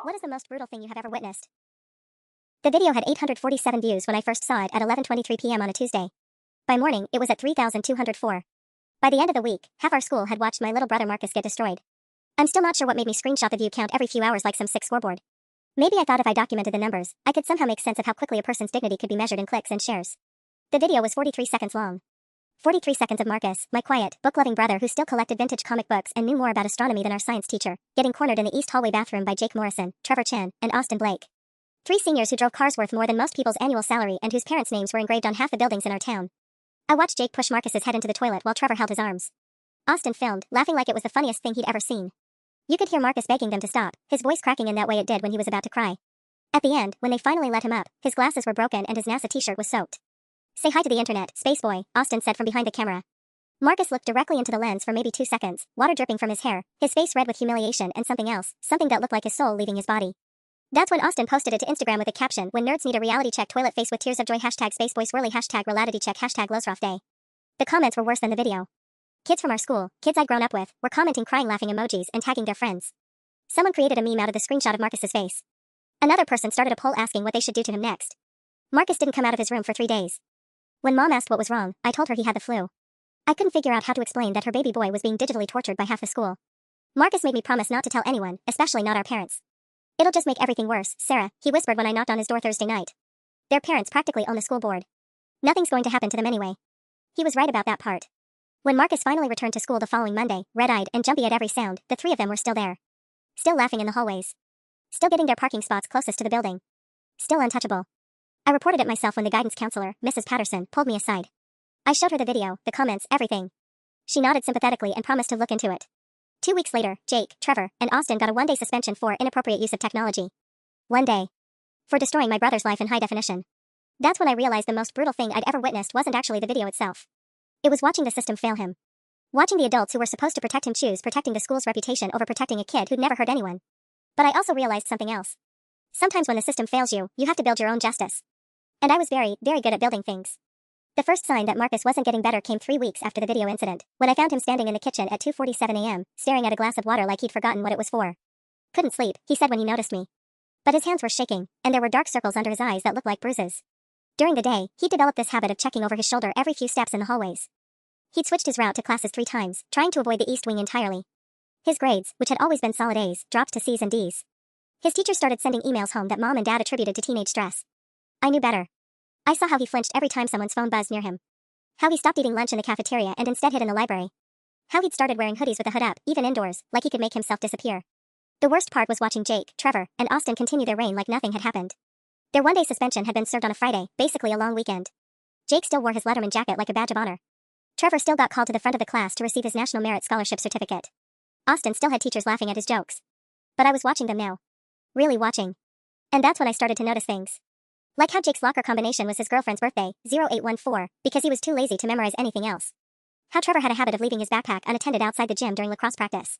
What is the most brutal thing you have ever witnessed? The video had 847 views when I first saw it at 11:23 p.m. on a Tuesday. By morning, it was at 3,204. By the end of the week, half our school had watched my little brother Marcus get destroyed. I'm still not sure what made me screenshot the view count every few hours like some sick scoreboard. Maybe I thought if I documented the numbers, I could somehow make sense of how quickly a person's dignity could be measured in clicks and shares. The video was 43 seconds long. 43 seconds of Marcus, my quiet, book-loving brother who still collected vintage comic books and knew more about astronomy than our science teacher, getting cornered in the East Hallway bathroom by Jake Morrison, Trevor Chan, and Austin Blake. 3 seniors who drove cars worth more than most people's annual salary and whose parents' names were engraved on half the buildings in our town. I watched Jake push Marcus's head into the toilet while Trevor held his arms. Austin filmed, laughing like it was the funniest thing he'd ever seen. You could hear Marcus begging them to stop, his voice cracking in that way it did when he was about to cry. At the end, when they finally let him up, his glasses were broken and his NASA t-shirt was soaked. Say hi to the internet, Spaceboy, Austin said from behind the camera. Marcus looked directly into the lens for maybe 2 seconds, water dripping from his hair, his face red with humiliation and something else, something that looked like his soul leaving his body. That's when Austin posted it to Instagram with a caption, "When nerds need a reality check, toilet face with tears of joy, #Spaceboy swirly, #Relatity check, #Losroff day." The comments were worse than the video. Kids from our school, kids I'd grown up with, were commenting crying laughing emojis and tagging their friends. Someone created a meme out of the screenshot of Marcus's face. Another person started a poll asking what they should do to him next. Marcus didn't come out of his room for 3 days. When Mom asked what was wrong, I told her he had the flu. I couldn't figure out how to explain that her baby boy was being digitally tortured by half the school. Marcus made me promise not to tell anyone, especially not our parents. It'll just make everything worse, Sarah, he whispered when I knocked on his door Thursday night. Their parents practically own the school board. Nothing's going to happen to them anyway. He was right about that part. When Marcus finally returned to school the following Monday, red-eyed and jumpy at every sound, the 3 of them were still there. Still laughing in the hallways. Still getting their parking spots closest to the building. Still untouchable. I reported it myself when the guidance counselor, Mrs. Patterson, pulled me aside. I showed her the video, the comments, everything. She nodded sympathetically and promised to look into it. 2 weeks later, Jake, Trevor, and Austin got a 1-day suspension for inappropriate use of technology. 1 day. For destroying my brother's life in high definition. That's when I realized the most brutal thing I'd ever witnessed wasn't actually the video itself. It was watching the system fail him. Watching the adults who were supposed to protect him choose protecting the school's reputation over protecting a kid who'd never hurt anyone. But I also realized something else. Sometimes when the system fails you, you have to build your own justice. And I was very, very good at building things. The first sign that Marcus wasn't getting better came 3 weeks after the video incident, when I found him standing in the kitchen at 2:47 a.m., staring at a glass of water like he'd forgotten what it was for. Couldn't sleep, he said when he noticed me. But his hands were shaking, and there were dark circles under his eyes that looked like bruises. During the day, he developed this habit of checking over his shoulder every few steps in the hallways. He'd switched his route to classes 3 times, trying to avoid the East Wing entirely. His grades, which had always been solid A's, dropped to C's and D's. His teachers started sending emails home that Mom and Dad attributed to teenage stress. I knew better. I saw how he flinched every time someone's phone buzzed near him. How he stopped eating lunch in the cafeteria and instead hid in the library. How he'd started wearing hoodies with the hood up, even indoors, like he could make himself disappear. The worst part was watching Jake, Trevor, and Austin continue their reign like nothing had happened. Their 1-day suspension had been served on a Friday, basically a long weekend. Jake still wore his Letterman jacket like a badge of honor. Trevor still got called to the front of the class to receive his National Merit Scholarship certificate. Austin still had teachers laughing at his jokes. But I was watching them now. Really watching. And that's when I started to notice things. Like how Jake's locker combination was his girlfriend's birthday, 0814, because he was too lazy to memorize anything else. How Trevor had a habit of leaving his backpack unattended outside the gym during lacrosse practice.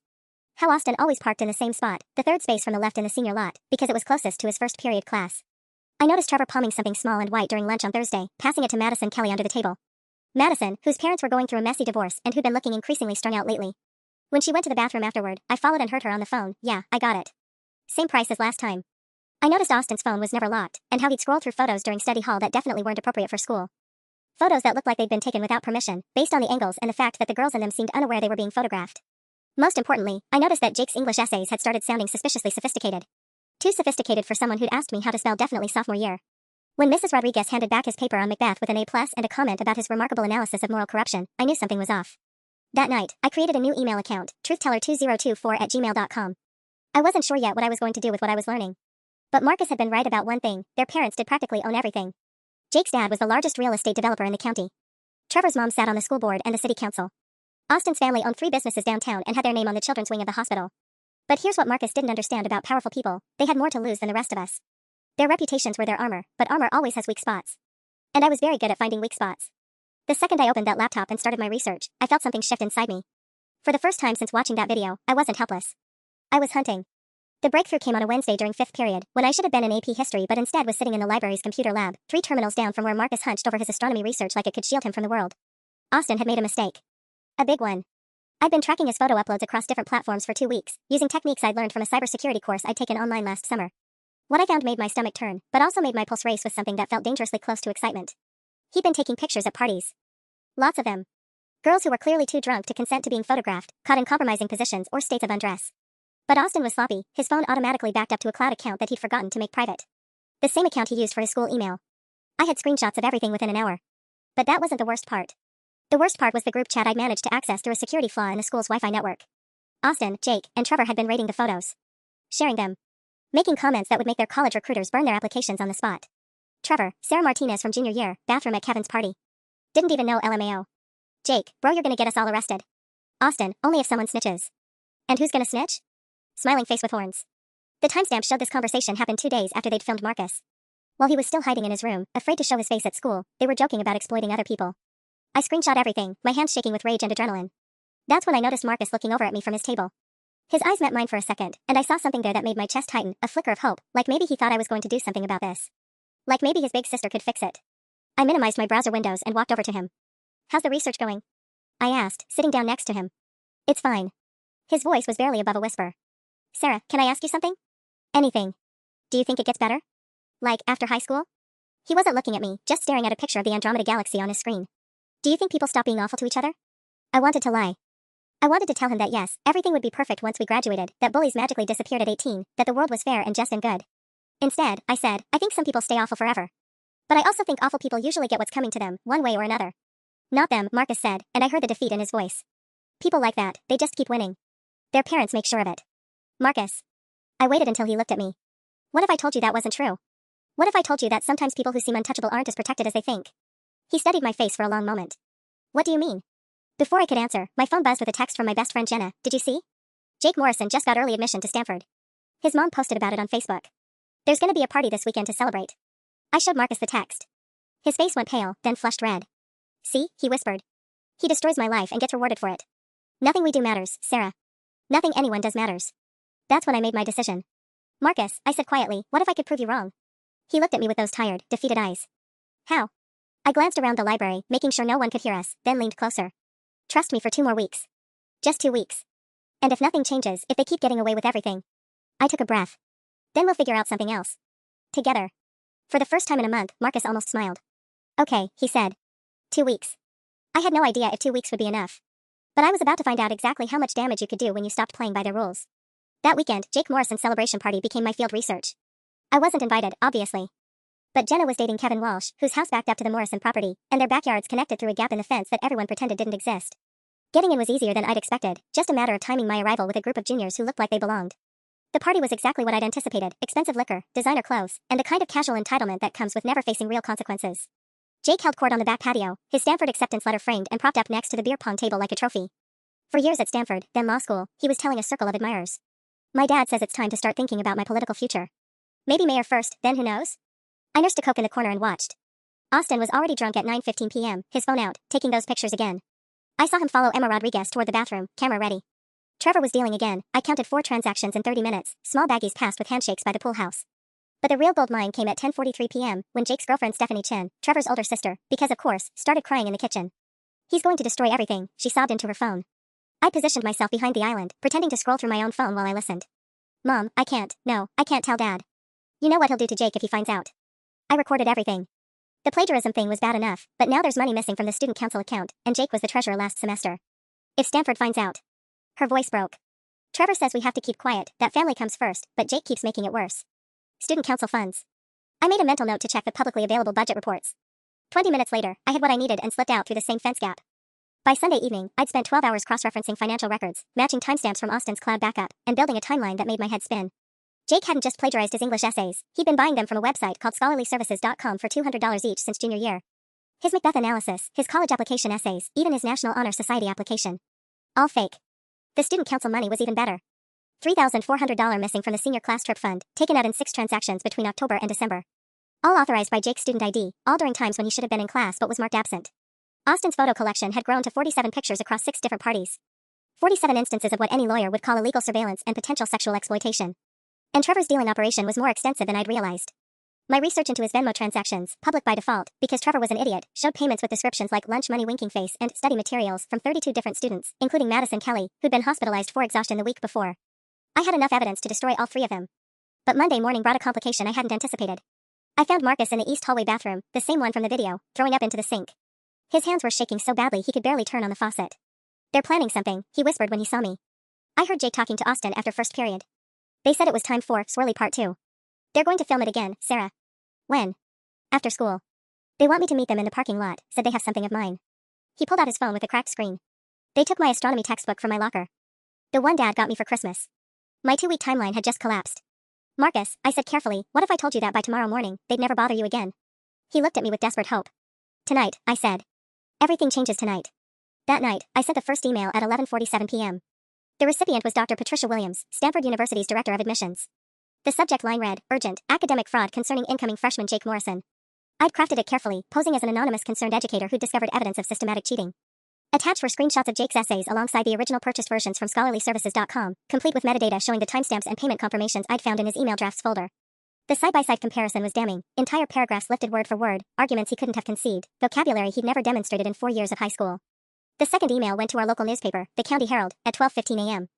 How Austin always parked in the same spot, the 3rd space from the left in the senior lot, because it was closest to his first period class. I noticed Trevor palming something small and white during lunch on Thursday, passing it to Madison Kelly under the table. Madison, whose parents were going through a messy divorce and who'd been looking increasingly strung out lately. When she went to the bathroom afterward, I followed and heard her on the phone. "Yeah, I got it. Same price as last time." I noticed Austin's phone was never locked, and how he'd scroll through photos during study hall that definitely weren't appropriate for school. Photos that looked like they'd been taken without permission, based on the angles and the fact that the girls in them seemed unaware they were being photographed. Most importantly, I noticed that Jake's English essays had started sounding suspiciously sophisticated. Too sophisticated for someone who'd asked me how to spell definitely sophomore year. When Mrs. Rodriguez handed back his paper on Macbeth with an A+ and a comment about his remarkable analysis of moral corruption, I knew something was off. That night, I created a new email account, truthteller2024@gmail.com. I wasn't sure yet what I was going to do with what I was learning. But Marcus had been right about one thing: their parents did practically own everything. Jake's dad was the largest real estate developer in the county. Trevor's mom sat on the school board and the city council. Austin's family owned 3 businesses downtown and had their name on the children's wing of the hospital. But here's what Marcus didn't understand about powerful people: they had more to lose than the rest of us. Their reputations were their armor, but armor always has weak spots. And I was very good at finding weak spots. The second I opened that laptop and started my research, I felt something shift inside me. For the first time since watching that video, I wasn't helpless. I was hunting. The breakthrough came on a Wednesday during 5th period, when I should have been in AP history but instead was sitting in the library's computer lab, 3 terminals down from where Marcus hunched over his astronomy research like it could shield him from the world. Austin had made a mistake. A big one. I'd been tracking his photo uploads across different platforms for 2 weeks, using techniques I'd learned from a cybersecurity course I'd taken online last summer. What I found made my stomach turn, but also made my pulse race with something that felt dangerously close to excitement. He'd been taking pictures at parties. Lots of them. Girls who were clearly too drunk to consent to being photographed, caught in compromising positions or states of undress. But Austin was sloppy. His phone automatically backed up to a cloud account that he'd forgotten to make private. The same account he used for his school email. I had screenshots of everything within an hour. But that wasn't the worst part. The worst part was the group chat I'd managed to access through a security flaw in the school's Wi-Fi network. Austin, Jake, and Trevor had been rating the photos. Sharing them. Making comments that would make their college recruiters burn their applications on the spot. Trevor, Sarah Martinez from junior year, bathroom at Kevin's party. Didn't even know LMAO. Jake, bro, you're gonna get us all arrested. Austin, only if someone snitches. And who's gonna snitch? Smiling face with horns. The timestamp showed this conversation happened 2 days after they'd filmed Marcus. While he was still hiding in his room, afraid to show his face at school, they were joking about exploiting other people. I screenshot everything, my hands shaking with rage and adrenaline. That's when I noticed Marcus looking over at me from his table. His eyes met mine for a second, and I saw something there that made my chest tighten, a flicker of hope, like maybe he thought I was going to do something about this. Like maybe his big sister could fix it. I minimized my browser windows and walked over to him. How's the research going? I asked, sitting down next to him. It's fine. His voice was barely above a whisper. Sarah, can I ask you something? Anything. Do you think it gets better? Like, after high school? He wasn't looking at me, just staring at a picture of the Andromeda Galaxy on his screen. Do you think people stop being awful to each other? I wanted to lie. I wanted to tell him that yes, everything would be perfect once we graduated, that bullies magically disappeared at 18, that the world was fair and just and good. Instead, I said, I think some people stay awful forever. But I also think awful people usually get what's coming to them, one way or another. Not them, Marcus said, and I heard the defeat in his voice. People like that, they just keep winning. Their parents make sure of it. Marcus. I waited until he looked at me. What if I told you that wasn't true? What if I told you that sometimes people who seem untouchable aren't as protected as they think? He studied my face for a long moment. What do you mean? Before I could answer, my phone buzzed with a text from my best friend Jenna. Did you see? Jake Morrison just got early admission to Stanford. His mom posted about it on Facebook. There's gonna be a party this weekend to celebrate. I showed Marcus the text. His face went pale, then flushed red. See, he whispered. He destroys my life and gets rewarded for it. Nothing we do matters, Sarah. Nothing anyone does matters. That's when I made my decision. Marcus, I said quietly, what if I could prove you wrong? He looked at me with those tired, defeated eyes. How? I glanced around the library, making sure no one could hear us, then leaned closer. Trust me for 2 more weeks. Just 2 weeks. And if nothing changes, if they keep getting away with everything. I took a breath. Then we'll figure out something else. Together. For the first time in a month, Marcus almost smiled. Okay, he said. 2 weeks. I had no idea if 2 weeks would be enough. But I was about to find out exactly how much damage you could do when you stopped playing by their rules. That weekend, Jake Morrison's celebration party became my field research. I wasn't invited, obviously. But Jenna was dating Kevin Walsh, whose house backed up to the Morrison property, and their backyards connected through a gap in the fence that everyone pretended didn't exist. Getting in was easier than I'd expected, just a matter of timing my arrival with a group of juniors who looked like they belonged. The party was exactly what I'd anticipated, expensive liquor, designer clothes, and the kind of casual entitlement that comes with never facing real consequences. Jake held court on the back patio, his Stanford acceptance letter framed and propped up next to the beer pong table like a trophy. For years at Stanford, then law school, he was telling a circle of admirers. My dad says it's time to start thinking about my political future. Maybe mayor first, then who knows? I nursed a Coke in the corner and watched. Austin was already drunk at 9:15 p.m., his phone out, taking those pictures again. I saw him follow Emma Rodriguez toward the bathroom, camera ready. Trevor was dealing again. I counted 4 transactions in 30 minutes, small baggies passed with handshakes by the pool house. But the real gold mine came at 10:43 p.m., when Jake's girlfriend Stephanie Chen, Trevor's older sister, because of course, started crying in the kitchen. He's going to destroy everything, she sobbed into her phone. I positioned myself behind the island, pretending to scroll through my own phone while I listened. Mom, I can't tell Dad. You know what he'll do to Jake if he finds out. I recorded everything. The plagiarism thing was bad enough, but now there's money missing from the student council account, and Jake was the treasurer last semester. If Stanford finds out. Her voice broke. Trevor says we have to keep quiet, that family comes first, but Jake keeps making it worse. Student council funds. I made a mental note to check the publicly available budget reports. 20 minutes later, I had what I needed and slipped out through the same fence gap. By Sunday evening, I'd spent 12 hours cross-referencing financial records, matching timestamps from Austin's cloud backup, and building a timeline that made my head spin. Jake hadn't just plagiarized his English essays, he'd been buying them from a website called scholarlyservices.com for $200 each since junior year. His Macbeth analysis, his college application essays, even his National Honor Society application. All fake. The student council money was even better. $3,400 missing from the senior class trip fund, taken out in 6 transactions between October and December. All authorized by Jake's student ID, all during times when he should have been in class but was marked absent. Austin's photo collection had grown to 47 pictures across 6 different parties. 47 instances of what any lawyer would call illegal surveillance and potential sexual exploitation. And Trevor's dealing operation was more extensive than I'd realized. My research into his Venmo transactions, public by default, because Trevor was an idiot, showed payments with descriptions like lunch money winking face and study materials from 32 different students, including Madison Kelly, who'd been hospitalized for exhaustion the week before. I had enough evidence to destroy all three of them. But Monday morning brought a complication I hadn't anticipated. I found Marcus in the east hallway bathroom, the same one from the video, throwing up into the sink. His hands were shaking so badly he could barely turn on the faucet. "They're planning something," he whispered when he saw me. I heard Jake talking to Austin after first period. They said it was time for Swirly Part 2. "They're going to film it again, Sarah." "When?" "After school. They want me to meet them in the parking lot, said they have something of mine." He pulled out his phone with a cracked screen. "They took my astronomy textbook from my locker. The one Dad got me for Christmas." My 2-week timeline had just collapsed. "Marcus," I said carefully, "what if I told you that by tomorrow morning, they'd never bother you again?" He looked at me with desperate hope. "Tonight," I said. "Everything changes tonight." That night, I sent the first email at 11:47 p.m. The recipient was Dr. Patricia Williams, Stanford University's Director of Admissions. The subject line read, "Urgent, academic fraud concerning incoming freshman Jake Morrison." I'd crafted it carefully, posing as an anonymous concerned educator who'd discovered evidence of systematic cheating. Attached were screenshots of Jake's essays alongside the original purchased versions from scholarlyservices.com, complete with metadata showing the timestamps and payment confirmations I'd found in his email drafts folder. The side-by-side comparison was damning, entire paragraphs lifted word for word, arguments he couldn't have conceived, vocabulary he'd never demonstrated in 4 years of high school. The second email went to our local newspaper, the County Herald, at 12:15 a.m.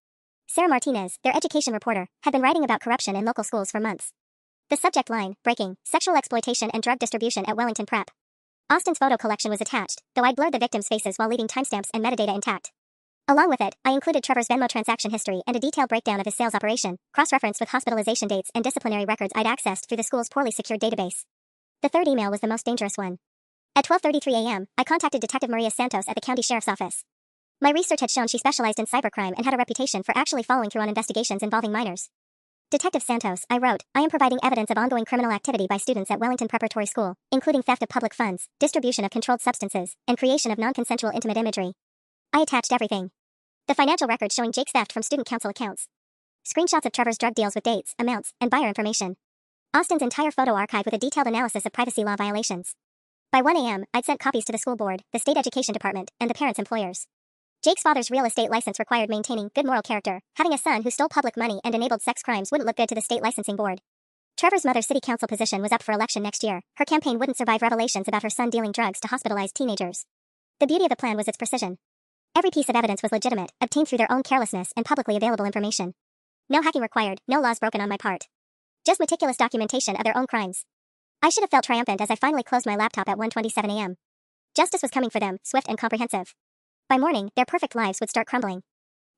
Sarah Martinez, their education reporter, had been writing about corruption in local schools for months. The subject line, breaking, sexual exploitation and drug distribution at Wellington Prep. Austin's photo collection was attached, though I'd blurred the victims' faces while leaving timestamps and metadata intact. Along with it, I included Trevor's Venmo transaction history and a detailed breakdown of his sales operation, cross-referenced with hospitalization dates and disciplinary records I'd accessed through the school's poorly secured database. The third email was the most dangerous one. At 12:33 a.m., I contacted Detective Maria Santos at the county sheriff's office. My research had shown she specialized in cybercrime and had a reputation for actually following through on investigations involving minors. "Detective Santos," I wrote, "I am providing evidence of ongoing criminal activity by students at Wellington Preparatory School, including theft of public funds, distribution of controlled substances, and creation of non-consensual intimate imagery." I attached everything. The financial records showing Jake's theft from student council accounts. Screenshots of Trevor's drug deals with dates, amounts, and buyer information. Austin's entire photo archive with a detailed analysis of privacy law violations. By 1 a.m., I'd sent copies to the school board, the state education department, and the parents' employers. Jake's father's real estate license required maintaining good moral character. Having a son who stole public money and enabled sex crimes wouldn't look good to the state licensing board. Trevor's mother's city council position was up for election next year. Her campaign wouldn't survive revelations about her son dealing drugs to hospitalized teenagers. The beauty of the plan was its precision. Every piece of evidence was legitimate, obtained through their own carelessness and publicly available information. No hacking required, no laws broken on my part. Just meticulous documentation of their own crimes. I should have felt triumphant as I finally closed my laptop at 1:27 a.m. Justice was coming for them, swift and comprehensive. By morning, their perfect lives would start crumbling.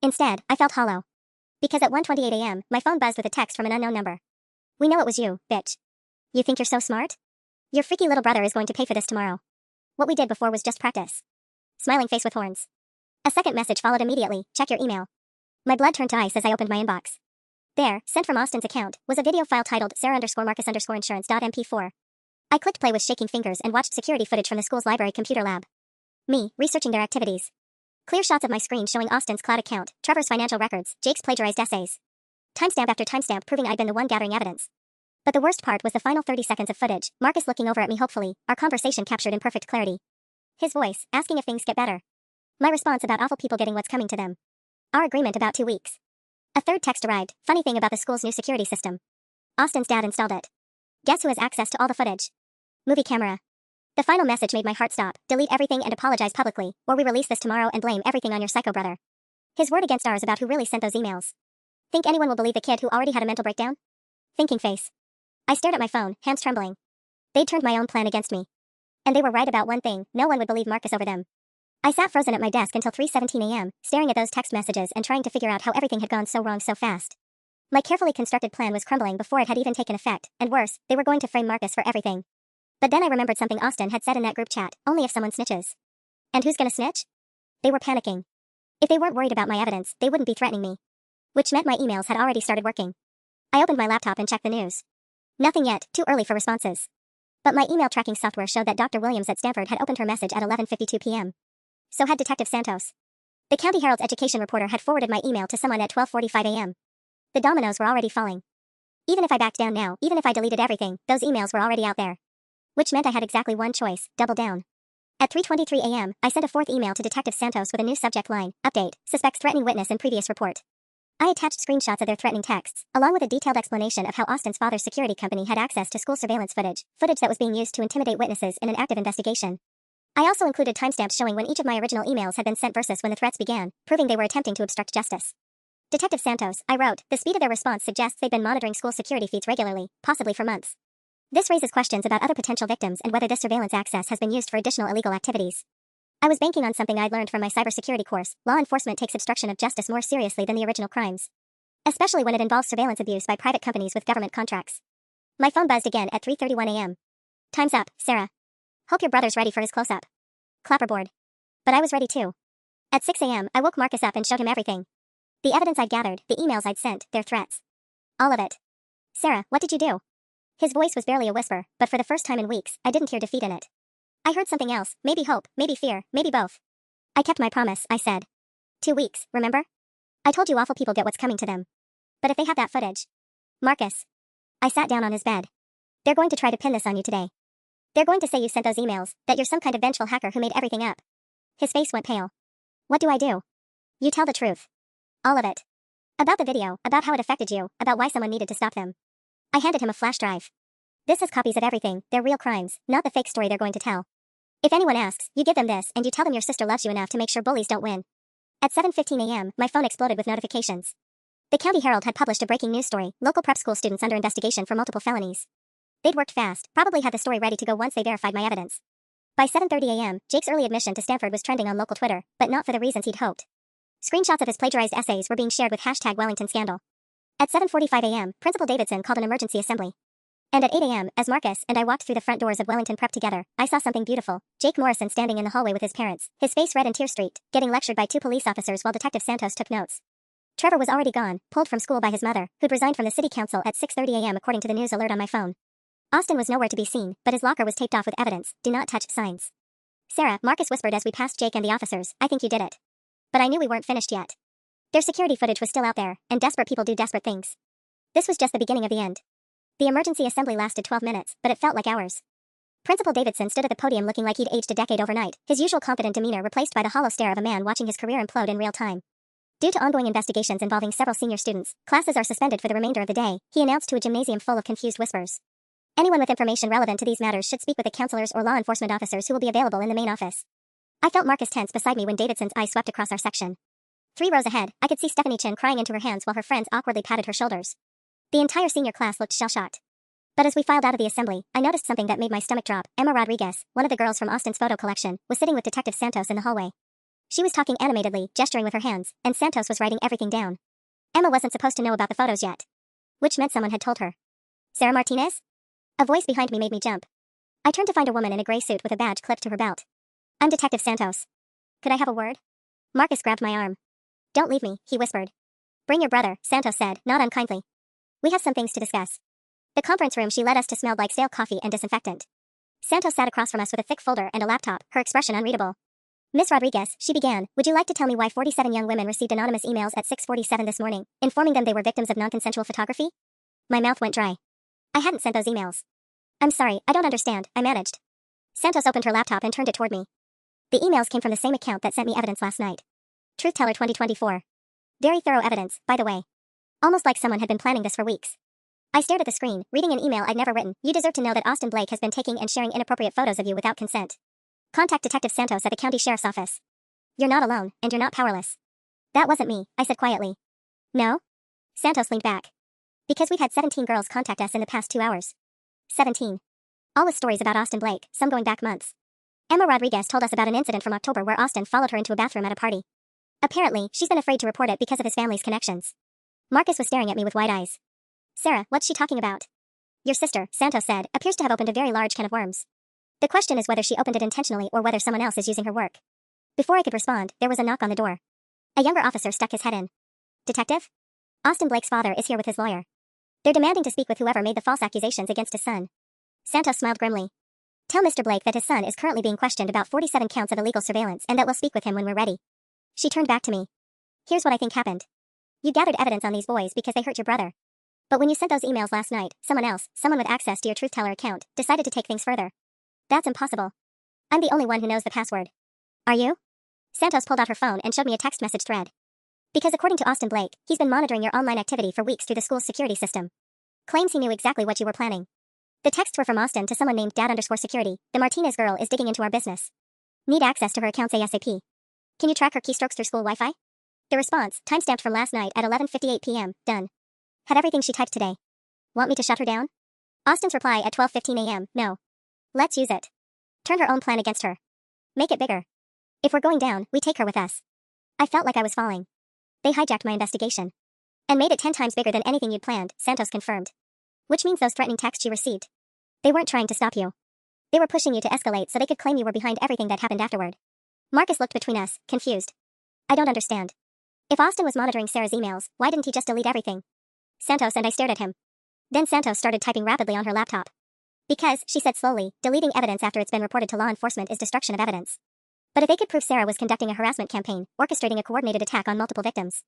Instead, I felt hollow. Because at 1:28 a.m., my phone buzzed with a text from an unknown number. "We know it was you, bitch. You think you're so smart? Your freaky little brother is going to pay for this tomorrow. What we did before was just practice." Smiling face with horns. A second message followed immediately, "Check your email." My blood turned to ice as I opened my inbox. There, sent from Austin's account, was a video file titled Sarah_Marcus_insurance.mp4. I clicked play with shaking fingers and watched security footage from the school's library computer lab. Me, researching their activities. Clear shots of my screen showing Austin's cloud account, Trevor's financial records, Jake's plagiarized essays. Timestamp after timestamp proving I'd been the one gathering evidence. But the worst part was the final 30 seconds of footage, Marcus looking over at me hopefully, our conversation captured in perfect clarity. His voice, asking if things get better. My response about awful people getting what's coming to them. Our agreement about 2 weeks. A third text arrived, funny thing about the school's new security system. Austin's dad installed it. Guess who has access to all the footage? Movie camera. The final message made my heart stop. "Delete everything and apologize publicly, or we release this tomorrow and blame everything on your psycho brother." His word against ours about who really sent those emails. Think anyone will believe the kid who already had a mental breakdown? Thinking face. I stared at my phone, hands trembling. They'd turned my own plan against me. And they were right about one thing, no one would believe Marcus over them. I sat frozen at my desk until 3:17 a.m., staring at those text messages and trying to figure out how everything had gone so wrong so fast. My carefully constructed plan was crumbling before it had even taken effect, and worse, they were going to frame Marcus for everything. But then I remembered something Austin had said in that group chat, only if someone snitches. And who's gonna snitch? They were panicking. If they weren't worried about my evidence, they wouldn't be threatening me. Which meant my emails had already started working. I opened my laptop and checked the news. Nothing yet, too early for responses. But my email tracking software showed that Dr. Williams at Stanford had opened her message at 11:52 p.m. So had Detective Santos. The County Herald's education reporter had forwarded my email to someone at 12:45 a.m. The dominoes were already falling. Even if I backed down now, even if I deleted everything, those emails were already out there. Which meant I had exactly one choice, double down. At 3:23 a.m., I sent a fourth email to Detective Santos with a new subject line, "Update, suspects threatening witness in previous report." I attached screenshots of their threatening texts, along with a detailed explanation of how Austin's father's security company had access to school surveillance footage that was being used to intimidate witnesses in an active investigation. I also included timestamps showing when each of my original emails had been sent versus when the threats began, proving they were attempting to obstruct justice. Detective Santos, I wrote, the speed of their response suggests they've been monitoring school security feeds regularly, possibly for months. This raises questions about other potential victims and whether this surveillance access has been used for additional illegal activities. I was banking on something I'd learned from my cybersecurity course. Law enforcement takes obstruction of justice more seriously than the original crimes, especially when it involves surveillance abuse by private companies with government contracts. My phone buzzed again at 3:31 a.m. Time's up, Sarah. Hope your brother's ready for his close-up. Clapperboard. But I was ready too. At 6 a.m., I woke Marcus up and showed him everything. The evidence I'd gathered, the emails I'd sent, their threats. All of it. Sarah, what did you do? His voice was barely a whisper, but for the first time in weeks, I didn't hear defeat in it. I heard something else, maybe hope, maybe fear, maybe both. I kept my promise, I said. 2 weeks, remember? I told you awful people get what's coming to them. But if they have that footage. Marcus. I sat down on his bed. They're going to try to pin this on you today. They're going to say you sent those emails, that you're some kind of vengeful hacker who made everything up. His face went pale. What do I do? You tell the truth. All of it. About the video, about how it affected you, about why someone needed to stop them. I handed him a flash drive. This has copies of everything, they're real crimes, not the fake story they're going to tell. If anyone asks, you give them this and you tell them your sister loves you enough to make sure bullies don't win. At 7:15 a.m., my phone exploded with notifications. The County Herald had published a breaking news story, local prep school students under investigation for multiple felonies. They'd worked fast, probably had the story ready to go once they verified my evidence. By 7:30 a.m., Jake's early admission to Stanford was trending on local Twitter, but not for the reasons he'd hoped. Screenshots of his plagiarized essays were being shared with hashtag Wellington Scandal. At 7:45 a.m., Principal Davidson called an emergency assembly. And at 8 a.m., as Marcus and I walked through the front doors of Wellington Prep together, I saw something beautiful. Jake Morrison standing in the hallway with his parents, his face red and tear-streaked, getting lectured by 2 police officers while Detective Santos took notes. Trevor was already gone, pulled from school by his mother, who'd resigned from the city council at 6:30 a.m. according to the news alert on my phone. Austin was nowhere to be seen, but his locker was taped off with evidence, do not touch signs. Sarah, Marcus whispered as we passed Jake and the officers, I think you did it. But I knew we weren't finished yet. Their security footage was still out there, and desperate people do desperate things. This was just the beginning of the end. The emergency assembly lasted 12 minutes, but it felt like hours. Principal Davidson stood at the podium looking like he'd aged a decade overnight, his usual confident demeanor replaced by the hollow stare of a man watching his career implode in real time. Due to ongoing investigations involving several senior students, classes are suspended for the remainder of the day, he announced to a gymnasium full of confused whispers. Anyone with information relevant to these matters should speak with the counselors or law enforcement officers who will be available in the main office. I felt Marcus tense beside me when Davidson's eyes swept across our section. 3 rows ahead, I could see Stephanie Chin crying into her hands while her friends awkwardly patted her shoulders. The entire senior class looked shell-shocked. But as we filed out of the assembly, I noticed something that made my stomach drop. Emma Rodriguez, one of the girls from Austin's photo collection, was sitting with Detective Santos in the hallway. She was talking animatedly, gesturing with her hands, and Santos was writing everything down. Emma wasn't supposed to know about the photos yet. Which meant someone had told her. Sarah Martinez? A voice behind me made me jump. I turned to find a woman in a gray suit with a badge clipped to her belt. I'm Detective Santos. Could I have a word? Marcus grabbed my arm. Don't leave me, he whispered. Bring your brother, Santos said, not unkindly. We have some things to discuss. The conference room she led us to smelled like stale coffee and disinfectant. Santos sat across from us with a thick folder and a laptop, her expression unreadable. Miss Rodriguez, she began, would you like to tell me why 47 young women received anonymous emails at 6:47 this morning, informing them they were victims of non-consensual photography? My mouth went dry. I hadn't sent those emails. I'm sorry, I don't understand, I managed. Santos opened her laptop and turned it toward me. The emails came from the same account that sent me evidence last night. Truth Teller 2024. Very thorough evidence, by the way. Almost like someone had been planning this for weeks. I stared at the screen, reading an email I'd never written. You deserve to know that Austin Blake has been taking and sharing inappropriate photos of you without consent. Contact Detective Santos at the county sheriff's office. You're not alone, and you're not powerless. That wasn't me, I said quietly. No? Santos leaned back. Because we've had 17 girls contact us in the past 2 hours. 17. All with stories about Austin Blake, some going back months. Emma Rodriguez told us about an incident from October where Austin followed her into a bathroom at a party. Apparently, she's been afraid to report it because of his family's connections. Marcus was staring at me with wide eyes. Sarah, what's she talking about? Your sister, Santos said, appears to have opened a very large can of worms. The question is whether she opened it intentionally or whether someone else is using her work. Before I could respond, there was a knock on the door. A younger officer stuck his head in. Detective? Austin Blake's father is here with his lawyer. They're demanding to speak with whoever made the false accusations against his son. Santos smiled grimly. Tell Mr. Blake that his son is currently being questioned about 47 counts of illegal surveillance and that we'll speak with him when we're ready. She turned back to me. Here's what I think happened. You gathered evidence on these boys because they hurt your brother. But when you sent those emails last night, someone else, someone with access to your Truth Teller account, decided to take things further. That's impossible. I'm the only one who knows the password. Are you? Santos pulled out her phone and showed me a text message thread. Because according to Austin Blake, he's been monitoring your online activity for weeks through the school's security system. Claims he knew exactly what you were planning. The texts were from Austin to someone named dad_security. The Martinez girl is digging into our business. Need access to her accounts ASAP. Can you track her keystrokes through school Wi-Fi? The response, timestamped from last night at 11:58 p.m., done. Had everything she typed today. Want me to shut her down? Austin's reply at 12:15 a.m., no. Let's use it. Turn her own plan against her. Make it bigger. If we're going down, we take her with us. I felt like I was falling. They hijacked my investigation. And made it 10 times bigger than anything you'd planned, Santos confirmed. Which means those threatening texts you received. They weren't trying to stop you. They were pushing you to escalate so they could claim you were behind everything that happened afterward. Marcus looked between us, confused. I don't understand. If Austin was monitoring Sarah's emails, why didn't he just delete everything? Santos and I stared at him. Then Santos started typing rapidly on her laptop. Because, she said slowly, deleting evidence after it's been reported to law enforcement is destruction of evidence. But if they could prove Sarah was conducting a harassment campaign, orchestrating a coordinated attack on multiple victims,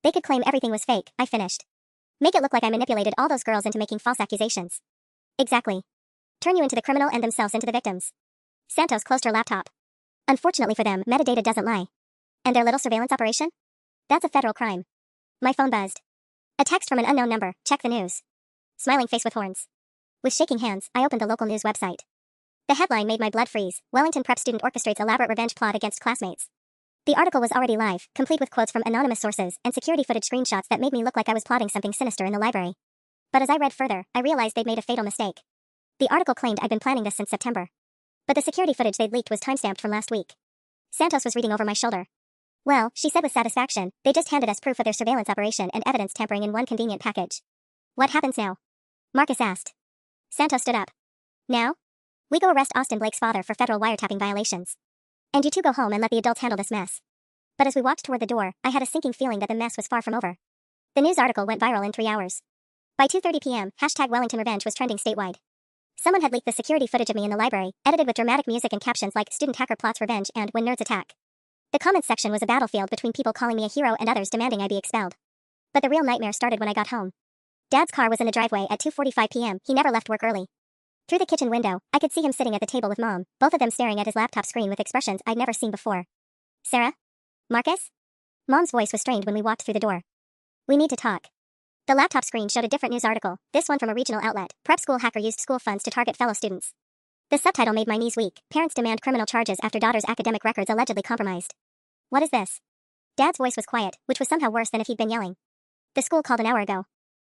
they could claim everything was fake, I finished. Make it look like I manipulated all those girls into making false accusations. Exactly. Turn you into the criminal and themselves into the victims. Santos closed her laptop. Unfortunately for them, metadata doesn't lie. And their little surveillance operation? That's a federal crime. My phone buzzed. A text from an unknown number, check the news. Smiling face with horns. With shaking hands, I opened the local news website. The headline made my blood freeze. Wellington prep student orchestrates elaborate revenge plot against classmates. The article was already live, complete with quotes from anonymous sources and security footage screenshots that made me look like I was plotting something sinister in the library. But as I read further, I realized they'd made a fatal mistake. The article claimed I'd been planning this since September. But the security footage they'd leaked was timestamped from last week. Santos was reading over my shoulder. Well, she said with satisfaction, they just handed us proof of their surveillance operation and evidence tampering in one convenient package. What happens now? Marcus asked. Santos stood up. Now? We go arrest Austin Blake's father for federal wiretapping violations. And you two go home and let the adults handle this mess. But as we walked toward the door, I had a sinking feeling that the mess was far from over. The news article went viral in 3 hours. By 2:30 p.m., #Wellington Revenge was trending statewide. Someone had leaked the security footage of me in the library, edited with dramatic music and captions like Student Hacker Plots Revenge and When Nerds Attack. The comments section was a battlefield between people calling me a hero and others demanding I be expelled. But the real nightmare started when I got home. Dad's car was in the driveway at 2:45 p.m., he never left work early. Through the kitchen window, I could see him sitting at the table with Mom, both of them staring at his laptop screen with expressions I'd never seen before. Sarah? Marcus? Mom's voice was strained when we walked through the door. We need to talk. The laptop screen showed a different news article, this one from a regional outlet. Prep school hacker used school funds to target fellow students. The subtitle made my knees weak. Parents demand criminal charges after daughter's academic records allegedly compromised. What is this? Dad's voice was quiet, which was somehow worse than if he'd been yelling. The school called an hour ago.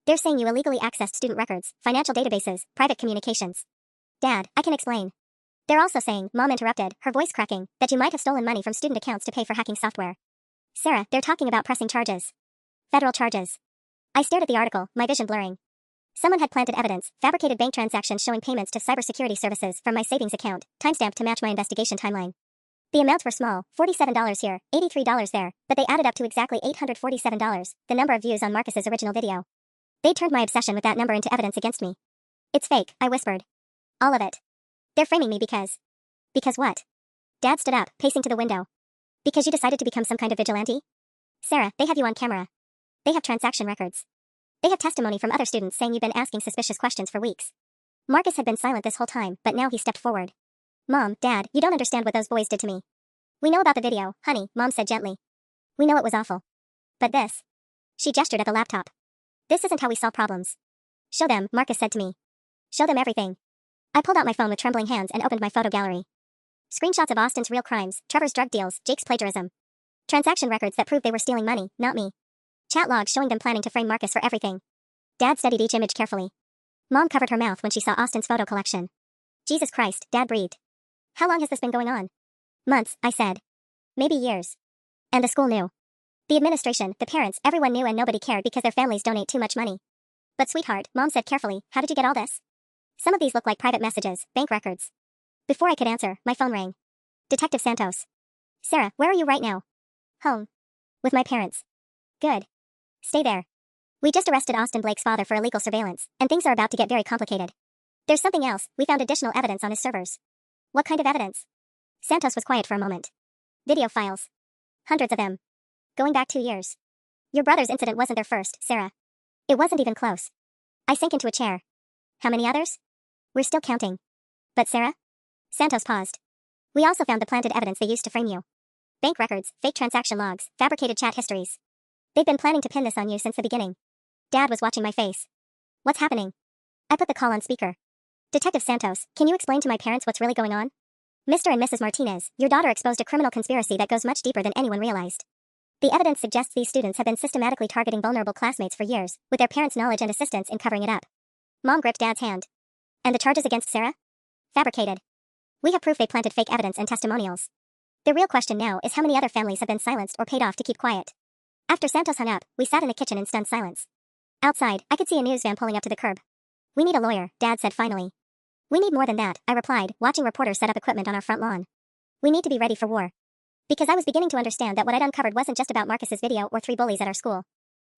They're saying you illegally accessed student records, financial databases, private communications. Dad, I can explain. They're also saying, Mom interrupted, her voice cracking, that you might have stolen money from student accounts to pay for hacking software. Sarah, they're talking about pressing charges. Federal charges. I stared at the article, my vision blurring. Someone had planted evidence, fabricated bank transactions showing payments to cybersecurity services from my savings account, timestamped to match my investigation timeline. The amounts were small, $47 here, $83 there, but they added up to exactly $847, the number of views on Marcus's original video. They turned my obsession with that number into evidence against me. It's fake, I whispered. All of it. They're framing me because... Because what? Dad stood up, pacing to the window. Because you decided to become some kind of vigilante? Sarah, they have you on camera. They have transaction records. They have testimony from other students saying you've been asking suspicious questions for weeks. Marcus had been silent this whole time, but now he stepped forward. Mom, Dad, you don't understand what those boys did to me. We know about the video, honey, Mom said gently. We know it was awful. But this... She gestured at the laptop. This isn't how we solve problems. Show them, Marcus said to me. Show them everything. I pulled out my phone with trembling hands and opened my photo gallery. Screenshots of Austin's real crimes, Trevor's drug deals, Jake's plagiarism. Transaction records that proved they were stealing money, not me. Chat logs showing them planning to frame Marcus for everything. Dad studied each image carefully. Mom covered her mouth when she saw Austin's photo collection. Jesus Christ, Dad breathed. How long has this been going on? Months, I said. Maybe years. And the school knew. The administration, the parents, everyone knew and nobody cared because their families donate too much money. But sweetheart, Mom said carefully, how did you get all this? Some of these look like private messages, bank records. Before I could answer, my phone rang. Detective Santos. Sarah, where are you right now? Home. With my parents. Good. Stay there. We just arrested Austin Blake's father for illegal surveillance, and things are about to get very complicated. There's something else, we found additional evidence on his servers. What kind of evidence? Santos was quiet for a moment. Video files. Hundreds of them. Going back 2 years. Your brother's incident wasn't their first, Sarah. It wasn't even close. I sank into a chair. How many others? We're still counting. But Sarah? Santos paused. We also found the planted evidence they used to frame you. Bank records, fake transaction logs, fabricated chat histories. They've been planning to pin this on you since the beginning. Dad was watching my face. What's happening? I put the call on speaker. Detective Santos, can you explain to my parents what's really going on? Mr. and Mrs. Martinez, your daughter exposed a criminal conspiracy that goes much deeper than anyone realized. The evidence suggests these students have been systematically targeting vulnerable classmates for years, with their parents' knowledge and assistance in covering it up. Mom gripped Dad's hand. And the charges against Sarah? Fabricated. We have proof they planted fake evidence and testimonials. The real question now is how many other families have been silenced or paid off to keep quiet. After Santos hung up, we sat in the kitchen in stunned silence. Outside, I could see a news van pulling up to the curb. We need a lawyer, Dad said finally. We need more than that, I replied, watching reporters set up equipment on our front lawn. We need to be ready for war. Because I was beginning to understand that what I'd uncovered wasn't just about Marcus's video or 3 bullies at our school.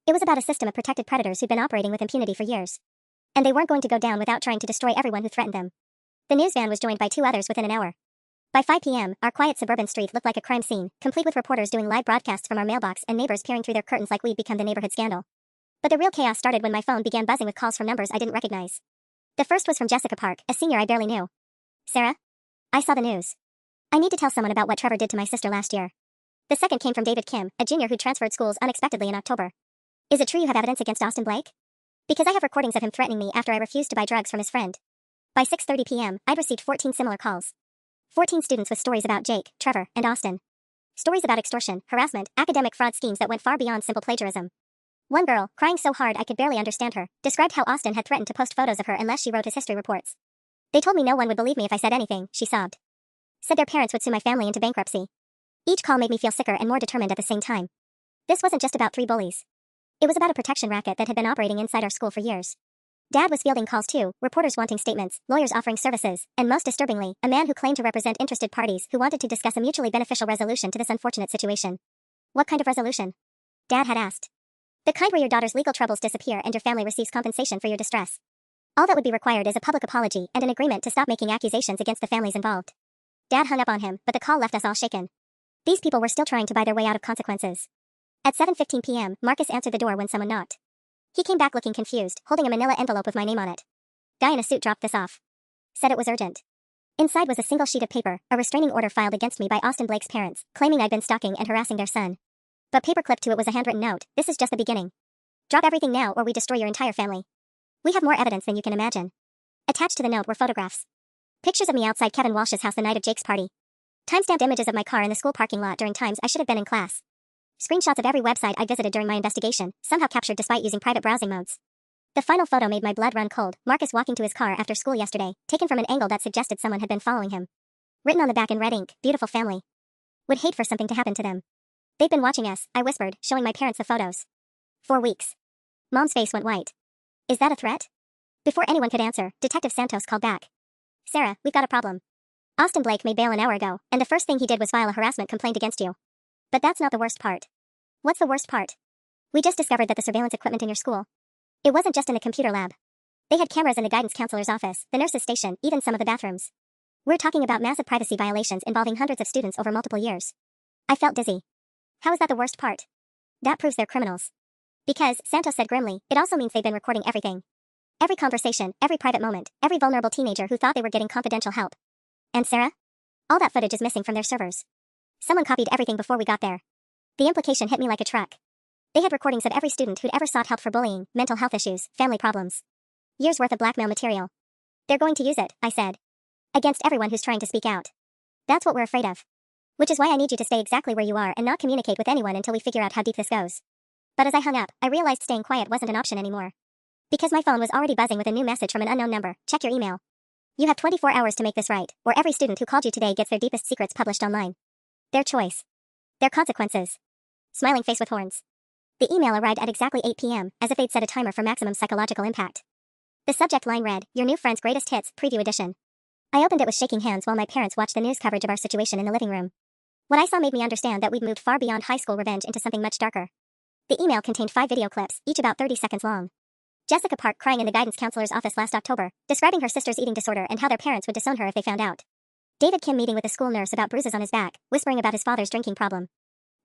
It was about a system of protected predators who'd been operating with impunity for years. And they weren't going to go down without trying to destroy everyone who threatened them. The news van was joined by 2 others within an hour. By 5 p.m., our quiet suburban street looked like a crime scene, complete with reporters doing live broadcasts from our mailbox and neighbors peering through their curtains like we'd become the neighborhood scandal. But the real chaos started when my phone began buzzing with calls from numbers I didn't recognize. The first was from Jessica Park, a senior I barely knew. Sarah? I saw the news. I need to tell someone about what Trevor did to my sister last year. The second came from David Kim, a junior who transferred schools unexpectedly in October. Is it true you have evidence against Austin Blake? Because I have recordings of him threatening me after I refused to buy drugs from his friend. By 6:30 p.m., I'd received 14 similar calls. 14 students with stories about Jake, Trevor, and Austin. Stories about extortion, harassment, academic fraud schemes that went far beyond simple plagiarism. One girl, crying so hard I could barely understand her, described how Austin had threatened to post photos of her unless she wrote his history reports. They told me no one would believe me if I said anything, she sobbed. Said their parents would sue my family into bankruptcy. Each call made me feel sicker and more determined at the same time. This wasn't just about 3 bullies. It was about a protection racket that had been operating inside our school for years. Dad was fielding calls too, reporters wanting statements, lawyers offering services, and most disturbingly, a man who claimed to represent interested parties who wanted to discuss a mutually beneficial resolution to this unfortunate situation. What kind of resolution? Dad had asked. The kind where your daughter's legal troubles disappear and your family receives compensation for your distress. All that would be required is a public apology and an agreement to stop making accusations against the families involved. Dad hung up on him, but the call left us all shaken. These people were still trying to buy their way out of consequences. At 7:15 p.m., Marcus answered the door when someone knocked. He came back looking confused, holding a manila envelope with my name on it. Guy in a suit dropped this off. Said it was urgent. Inside was a single sheet of paper, a restraining order filed against me by Austin Blake's parents, claiming I'd been stalking and harassing their son. But paperclipped to it was a handwritten note, this is just the beginning. Drop everything now or we destroy your entire family. We have more evidence than you can imagine. Attached to the note were photographs. Pictures of me outside Kevin Walsh's house the night of Jake's party. Timestamped images of my car in the school parking lot during times I should have been in class. Screenshots of every website I visited during my investigation, somehow captured despite using private browsing modes. The final photo made my blood run cold, Marcus walking to his car after school yesterday, taken from an angle that suggested someone had been following him. Written on the back in red ink, beautiful family. Would hate for something to happen to them. They've been watching us, I whispered, showing my parents the photos. 4 weeks. Mom's face went white. Is that a threat? Before anyone could answer, Detective Santos called back. Sarah, we've got a problem. Austin Blake made bail an hour ago, and the first thing he did was file a harassment complaint against you. But that's not the worst part. What's the worst part? We just discovered that the surveillance equipment in your school. It wasn't just in the computer lab. They had cameras in the guidance counselor's office, the nurse's station, even some of the bathrooms. We're talking about massive privacy violations involving hundreds of students over multiple years. I felt dizzy. How is that the worst part? That proves they're criminals. Because, Santos said grimly, it also means they've been recording everything. Every conversation, every private moment, every vulnerable teenager who thought they were getting confidential help. And Sarah? All that footage is missing from their servers. Someone copied everything before we got there. The implication hit me like a truck. They had recordings of every student who'd ever sought help for bullying, mental health issues, family problems. Years worth of blackmail material. They're going to use it, I said. Against everyone who's trying to speak out. That's what we're afraid of. Which is why I need you to stay exactly where you are and not communicate with anyone until we figure out how deep this goes. But as I hung up, I realized staying quiet wasn't an option anymore. Because my phone was already buzzing with a new message from an unknown number. Check your email. You have 24 hours to make this right, or every student who called you today gets their deepest secrets published online. Their choice. Their consequences. Smiling face with horns. The email arrived at exactly 8 p.m., as if they'd set a timer for maximum psychological impact. The subject line read, Your New Friend's Greatest Hits, Preview Edition. I opened it with shaking hands while my parents watched the news coverage of our situation in the living room. What I saw made me understand that we'd moved far beyond high school revenge into something much darker. The email contained 5 video clips, each about 30 seconds long. Jessica Park crying in the guidance counselor's office last October, describing her sister's eating disorder and how their parents would disown her if they found out. David Kim meeting with the school nurse about bruises on his back, whispering about his father's drinking problem.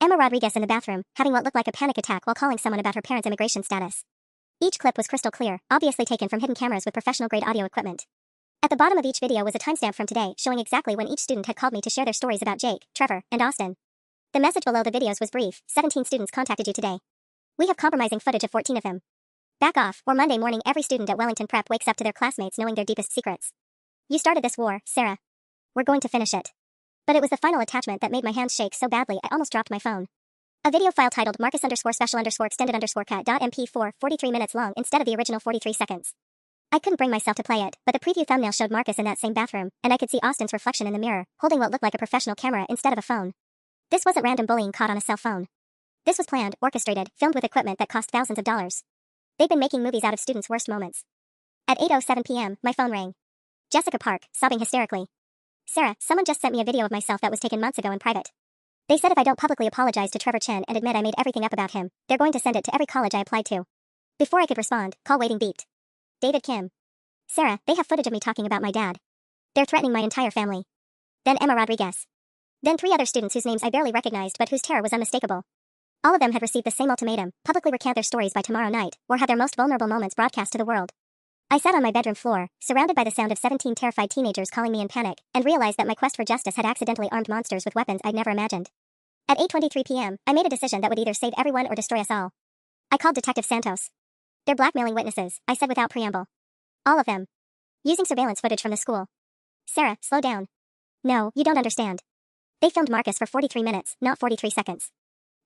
Emma Rodriguez in the bathroom, having what looked like a panic attack while calling someone about her parents' immigration status. Each clip was crystal clear, obviously taken from hidden cameras with professional-grade audio equipment. At the bottom of each video was a timestamp from today, showing exactly when each student had called me to share their stories about Jake, Trevor, and Austin. The message below the videos was brief, 17 students contacted you today. We have compromising footage of 14 of them. Back off, or Monday morning every student at Wellington Prep wakes up to their classmates knowing their deepest secrets. You started this war, Sarah. We're going to finish it. But it was the final attachment that made my hands shake so badly I almost dropped my phone. A video file titled Marcus_special_extended_cat.mp4 43 minutes long instead of the original 43 seconds. I couldn't bring myself to play it, but the preview thumbnail showed Marcus in that same bathroom, and I could see Austin's reflection in the mirror, holding what looked like a professional camera instead of a phone. This wasn't random bullying caught on a cell phone. This was planned, orchestrated, filmed with equipment that cost thousands of dollars. They'd been making movies out of students' worst moments. At 8:07 p.m., my phone rang. Jessica Park, sobbing hysterically. Sarah, someone just sent me a video of myself that was taken months ago in private. They said if I don't publicly apologize to Trevor Chin and admit I made everything up about him, they're going to send it to every college I applied to. Before I could respond, call waiting beeped. David Kim. Sarah, they have footage of me talking about my dad. They're threatening my entire family. Then Emma Rodriguez. Then 3 other students whose names I barely recognized but whose terror was unmistakable. All of them had received the same ultimatum, publicly recant their stories by tomorrow night, or have their most vulnerable moments broadcast to the world. I sat on my bedroom floor, surrounded by the sound of 17 terrified teenagers calling me in panic, and realized that my quest for justice had accidentally armed monsters with weapons I'd never imagined. At 8:23 p.m., I made a decision that would either save everyone or destroy us all. I called Detective Santos. They're blackmailing witnesses, I said without preamble. All of them. Using surveillance footage from the school. Sarah, slow down. No, you don't understand. They filmed Marcus for 43 minutes, not 43 seconds.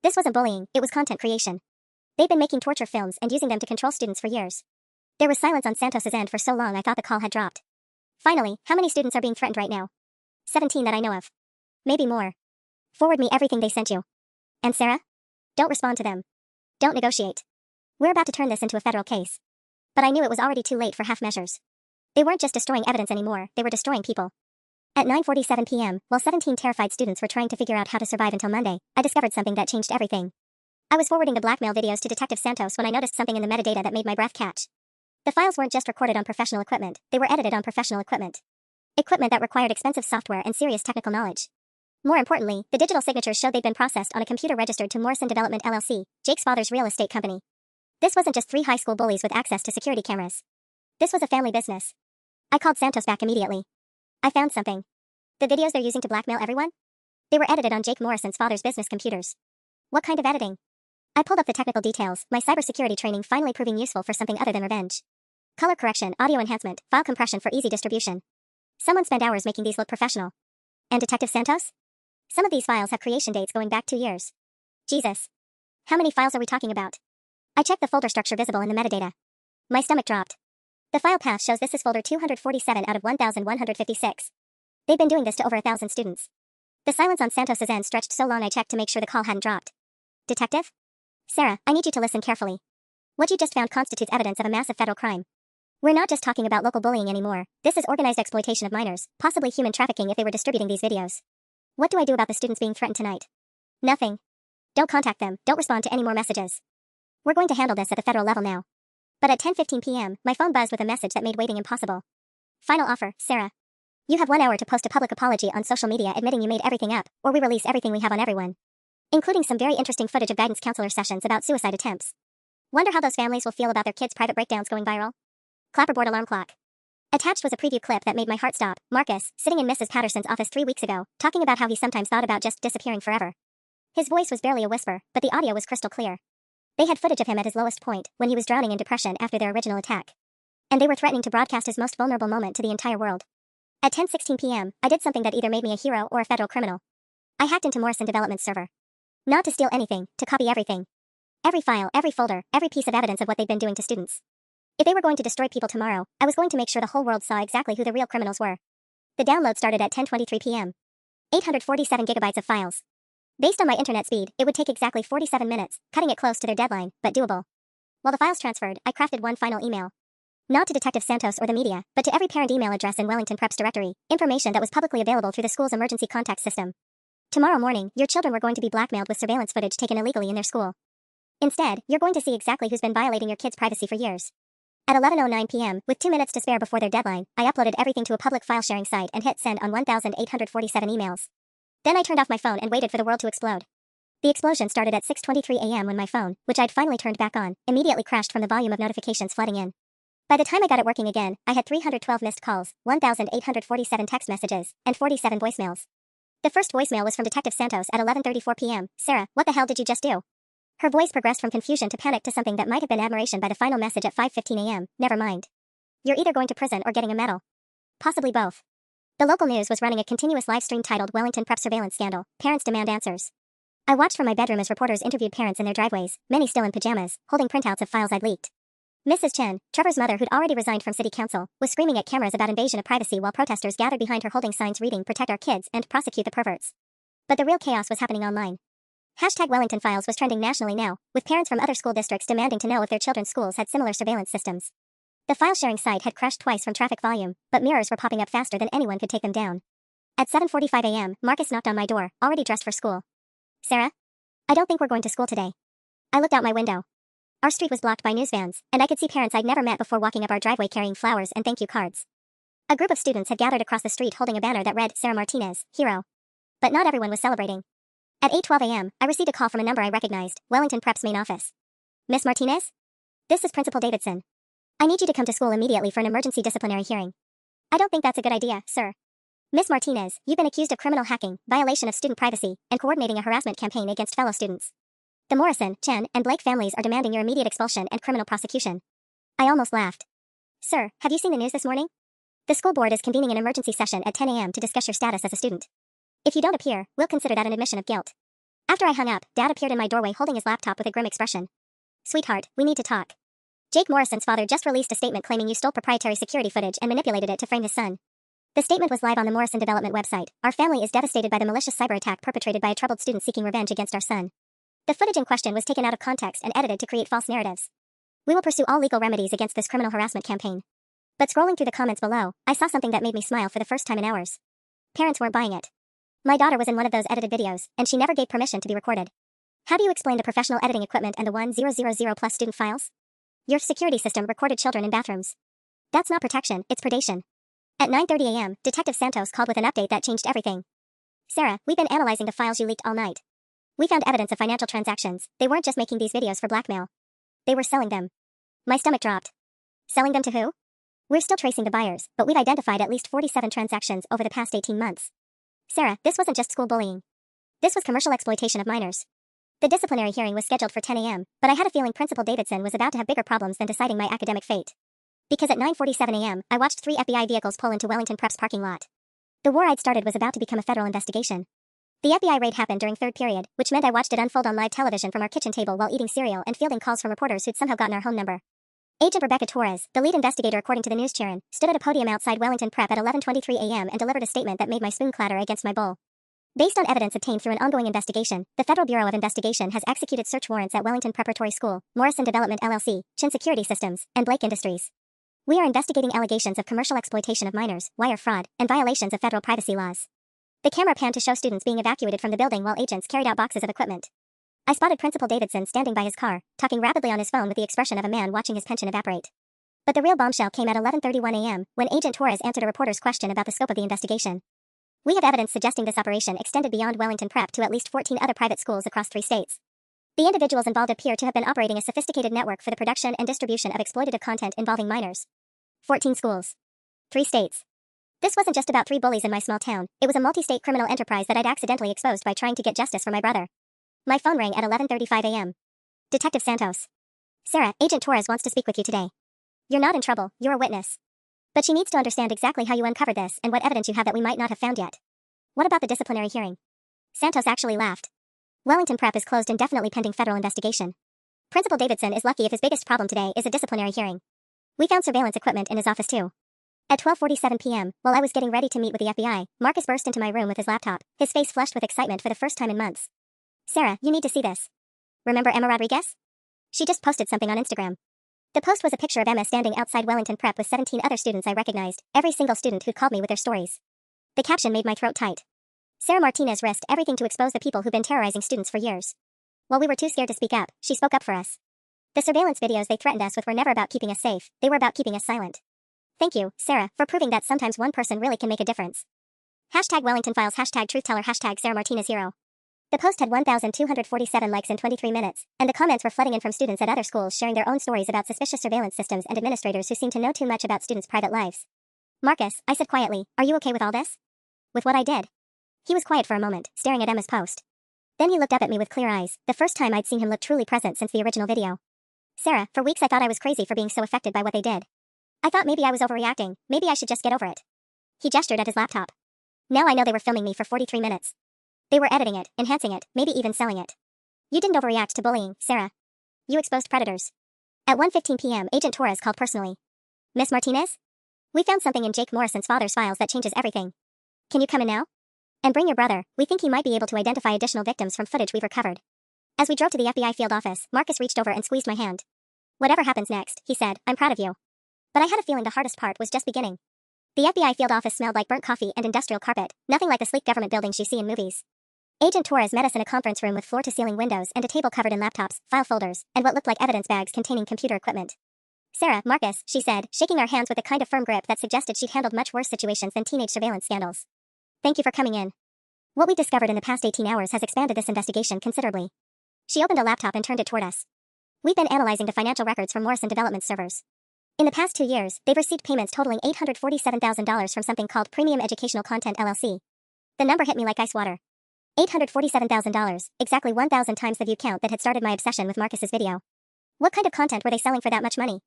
This wasn't bullying, it was content creation. They'd been making torture films and using them to control students for years. There was silence on Santos's end for so long I thought the call had dropped. Finally, how many students are being threatened right now? 17 that I know of. Maybe more. Forward me everything they sent you. And Sarah? Don't respond to them. Don't negotiate. We're about to turn this into a federal case. But I knew it was already too late for half measures. They weren't just destroying evidence anymore, they were destroying people. At 9:47 p.m., while 17 terrified students were trying to figure out how to survive until Monday, I discovered something that changed everything. I was forwarding the blackmail videos to Detective Santos when I noticed something in the metadata that made my breath catch. The files weren't just recorded on professional equipment, they were edited on professional equipment. Equipment that required expensive software and serious technical knowledge. More importantly, the digital signatures showed they'd been processed on a computer registered to Morrison Development LLC, Jake's father's real estate company. This wasn't just 3 high school bullies with access to security cameras. This was a family business. I called Santos back immediately. I found something. The videos they're using to blackmail everyone? They were edited on Jake Morrison's father's business computers. What kind of editing? I pulled up the technical details, my cybersecurity training finally proving useful for something other than revenge. Color correction, audio enhancement, file compression for easy distribution. Someone spent hours making these look professional. And Detective Santos? Some of these files have creation dates going back 2 years. Jesus. How many files are we talking about? I checked the folder structure visible in the metadata. My stomach dropped. The file path shows this is folder 247 out of 1,156. They've been doing this to over 1,000 students. The silence on Santos's end stretched so long I checked to make sure the call hadn't dropped. Detective? Sarah, I need you to listen carefully. What you just found constitutes evidence of a massive federal crime. We're not just talking about local bullying anymore, this is organized exploitation of minors, possibly human trafficking if they were distributing these videos. What do I do about the students being threatened tonight? Nothing. Don't contact them, don't respond to any more messages. We're going to handle this at the federal level now. But at 10:15 p.m., my phone buzzed with a message that made waiting impossible. Final offer, Sarah. You have 1 hour to post a public apology on social media admitting you made everything up, or we release everything we have on everyone. Including some very interesting footage of guidance counselor sessions about suicide attempts. Wonder how those families will feel about their kids' private breakdowns going viral? Clapperboard alarm clock. Attached was a preview clip that made my heart stop. Marcus, sitting in Mrs. Patterson's office 3 weeks ago, talking about how he sometimes thought about just disappearing forever. His voice was barely a whisper, but the audio was crystal clear. They had footage of him at his lowest point, when he was drowning in depression after their original attack. And they were threatening to broadcast his most vulnerable moment to the entire world. At 10:16 p.m., I did something that either made me a hero or a federal criminal. I hacked into Morrison Development's server. Not to steal anything, to copy everything. Every file, every folder, every piece of evidence of what they'd been doing to students. If they were going to destroy people tomorrow, I was going to make sure the whole world saw exactly who the real criminals were. The download started at 10:23 p.m. 847 gigabytes of files. Based on my internet speed, it would take exactly 47 minutes, cutting it close to their deadline, but doable. While the files transferred, I crafted one final email. Not to Detective Santos or the media, but to every parent email address in Wellington Prep's directory, information that was publicly available through the school's emergency contact system. Tomorrow morning, your children were going to be blackmailed with surveillance footage taken illegally in their school. Instead, you're going to see exactly who's been violating your kids' privacy for years. At 11:09 p.m., with 2 minutes to spare before their deadline, I uploaded everything to a public file-sharing site and hit send on 1,847 emails. Then I turned off my phone and waited for the world to explode. The explosion started at 6:23 a.m. when my phone, which I'd finally turned back on, immediately crashed from the volume of notifications flooding in. By the time I got it working again, I had 312 missed calls, 1,847 text messages, and 47 voicemails. The first voicemail was from Detective Santos at 11:34 p.m. Sarah, what the hell did you just do? Her voice progressed from confusion to panic to something that might have been admiration by the final message at 5:15 a.m. Never mind. You're either going to prison or getting a medal. Possibly both. The local news was running a continuous live stream titled Wellington Prep Surveillance Scandal. Parents demand answers. I watched from my bedroom as reporters interviewed parents in their driveways, many still in pajamas, holding printouts of files I'd leaked. Mrs. Chen, Trevor's mother who'd already resigned from city council, was screaming at cameras about invasion of privacy while protesters gathered behind her holding signs reading "Protect our kids" and "Prosecute the perverts." But the real chaos was happening online. Hashtag Wellington Files was trending nationally now, with parents from other school districts demanding to know if their children's schools had similar surveillance systems. The file-sharing site had crashed twice from traffic volume, but mirrors were popping up faster than anyone could take them down. At 7:45 a.m., Marcus knocked on my door, already dressed for school. "Sarah? I don't think we're going to school today." I looked out my window. Our street was blocked by news vans, and I could see parents I'd never met before walking up our driveway carrying flowers and thank you cards. A group of students had gathered across the street holding a banner that read, "Sarah Martinez, hero." But not everyone was celebrating. At 8:12 a.m., I received a call from a number I recognized, Wellington Prep's main office. "Miss Martinez? This is Principal Davidson. I need you to come to school immediately for an emergency disciplinary hearing." "I don't think that's a good idea, sir." "Miss Martinez, you've been accused of criminal hacking, violation of student privacy, and coordinating a harassment campaign against fellow students. The Morrison, Chen, and Blake families are demanding your immediate expulsion and criminal prosecution." I almost laughed. "Sir, have you seen the news this morning? The school board is convening an emergency session at 10 a.m. to discuss your status as a student. If you don't appear, we'll consider that an admission of guilt." After I hung up, Dad appeared in my doorway holding his laptop with a grim expression. "Sweetheart, we need to talk. Jake Morrison's father just released a statement claiming you stole proprietary security footage and manipulated it to frame his son. The statement was live on the Morrison Development website. Our family is devastated by the malicious cyber attack perpetrated by a troubled student seeking revenge against our son. The footage in question was taken out of context and edited to create false narratives. We will pursue all legal remedies against this criminal harassment campaign." But scrolling through the comments below, I saw something that made me smile for the first time in hours. Parents weren't buying it. My daughter was in one of those edited videos, and she never gave permission to be recorded. How do you explain the professional editing equipment and the 1000 plus student files? Your security system recorded children in bathrooms. That's not protection, it's predation. At 9:30 a.m., Detective Santos called with an update that changed everything. "Sarah, we've been analyzing the files you leaked all night. We found evidence of financial transactions. They weren't just making these videos for blackmail. They were selling them." My stomach dropped. Selling them to who? We're still tracing the buyers, but we've identified at least 47 transactions over the past 18 months. Sarah, this wasn't just school bullying. This was commercial exploitation of minors. The disciplinary hearing was scheduled for 10 a.m., but I had a feeling Principal Davidson was about to have bigger problems than deciding my academic fate. Because at 9:47 a.m., I watched 3 FBI vehicles pull into Wellington Prep's parking lot. The war I'd started was about to become a federal investigation. The FBI raid happened during third period, which meant I watched it unfold on live television from our kitchen table while eating cereal and fielding calls from reporters who'd somehow gotten our home number. Agent Rebecca Torres, the lead investigator according to the news channel, stood at a podium outside Wellington Prep at 11:23 a.m. and delivered a statement that made my spoon clatter against my bowl. Based on evidence obtained through an ongoing investigation, the Federal Bureau of Investigation has executed search warrants at Wellington Preparatory School, Morrison Development LLC, Chin Security Systems, and Blake Industries. We are investigating allegations of commercial exploitation of minors, wire fraud, and violations of federal privacy laws. The camera panned to show students being evacuated from the building while agents carried out boxes of equipment. I spotted Principal Davidson standing by his car, talking rapidly on his phone with the expression of a man watching his pension evaporate. But the real bombshell came at 11:31 a.m., when Agent Torres answered a reporter's question about the scope of the investigation. "We have evidence suggesting this operation extended beyond Wellington Prep to at least 14 other private schools across 3 states. The individuals involved appear to have been operating a sophisticated network for the production and distribution of exploitative content involving minors. 14 schools. 3 states. This wasn't just about 3 bullies in my small town, it was a multi-state criminal enterprise that I'd accidentally exposed by trying to get justice for my brother." My phone rang at 11:35 a.m. "Detective Santos. Sarah, Agent Torres wants to speak with you today. You're not in trouble, you're a witness. But she needs to understand exactly how you uncovered this and what evidence you have that we might not have found yet." "What about the disciplinary hearing?" Santos actually laughed. "Wellington Prep is closed indefinitely pending federal investigation. Principal Davidson is lucky if his biggest problem today is a disciplinary hearing. We found surveillance equipment in his office too." At 12:47 p.m., while I was getting ready to meet with the FBI, Marcus burst into my room with his laptop, his face flushed with excitement for the first time in months. "Sarah, you need to see this. Remember Emma Rodriguez? She just posted something on Instagram." The post was a picture of Emma standing outside Wellington Prep with 17 other students I recognized, every single student who'd called me with their stories. The caption made my throat tight. Sarah Martinez risked everything to expose the people who've been terrorizing students for years. While we were too scared to speak up, she spoke up for us. The surveillance videos they threatened us with were never about keeping us safe, they were about keeping us silent. Thank you, Sarah, for proving that sometimes one person really can make a difference. Hashtag Wellington Files, hashtag Truth-teller, hashtag Sarah Martinez Hero. The post had 1,247 likes in 23 minutes, and the comments were flooding in from students at other schools sharing their own stories about suspicious surveillance systems and administrators who seemed to know too much about students' private lives. "Marcus," I said quietly, "are you okay with all this?" "With what I did?" He was quiet for a moment, staring at Emma's post. Then he looked up at me with clear eyes, the first time I'd seen him look truly present since the original video. Sarah, for weeks I thought I was crazy for being so affected by what they did. I thought maybe I was overreacting, maybe I should just get over it. He gestured at his laptop. Now I know they were filming me for 43 minutes. They were editing it, enhancing it, maybe even selling it. You didn't overreact to bullying, Sarah. You exposed predators. At 1:15 p.m., Agent Torres called personally. Miss Martinez? We found something in Jake Morrison's father's files that changes everything. Can you come in now? And bring your brother, we think he might be able to identify additional victims from footage we've recovered. As we drove to the FBI field office, Marcus reached over and squeezed my hand. Whatever happens next, he said, I'm proud of you. But I had a feeling the hardest part was just beginning. The FBI field office smelled like burnt coffee and industrial carpet, nothing like the sleek government buildings you see in movies. Agent Torres met us in a conference room with floor-to-ceiling windows and a table covered in laptops, file folders, and what looked like evidence bags containing computer equipment. Sarah, Marcus, she said, shaking our hands with a kind of firm grip that suggested she'd handled much worse situations than teenage surveillance scandals. Thank you for coming in. What we've discovered in the past 18 hours has expanded this investigation considerably. She opened a laptop and turned it toward us. We've been analyzing the financial records from Morrison Development servers. In the past 2 years, they've received payments totaling $847,000 from something called Premium Educational Content LLC. The number hit me like ice water. $847,000, exactly 1,000 times the view count that had started my obsession with Marcus's video. What kind of content were they selling for that much money?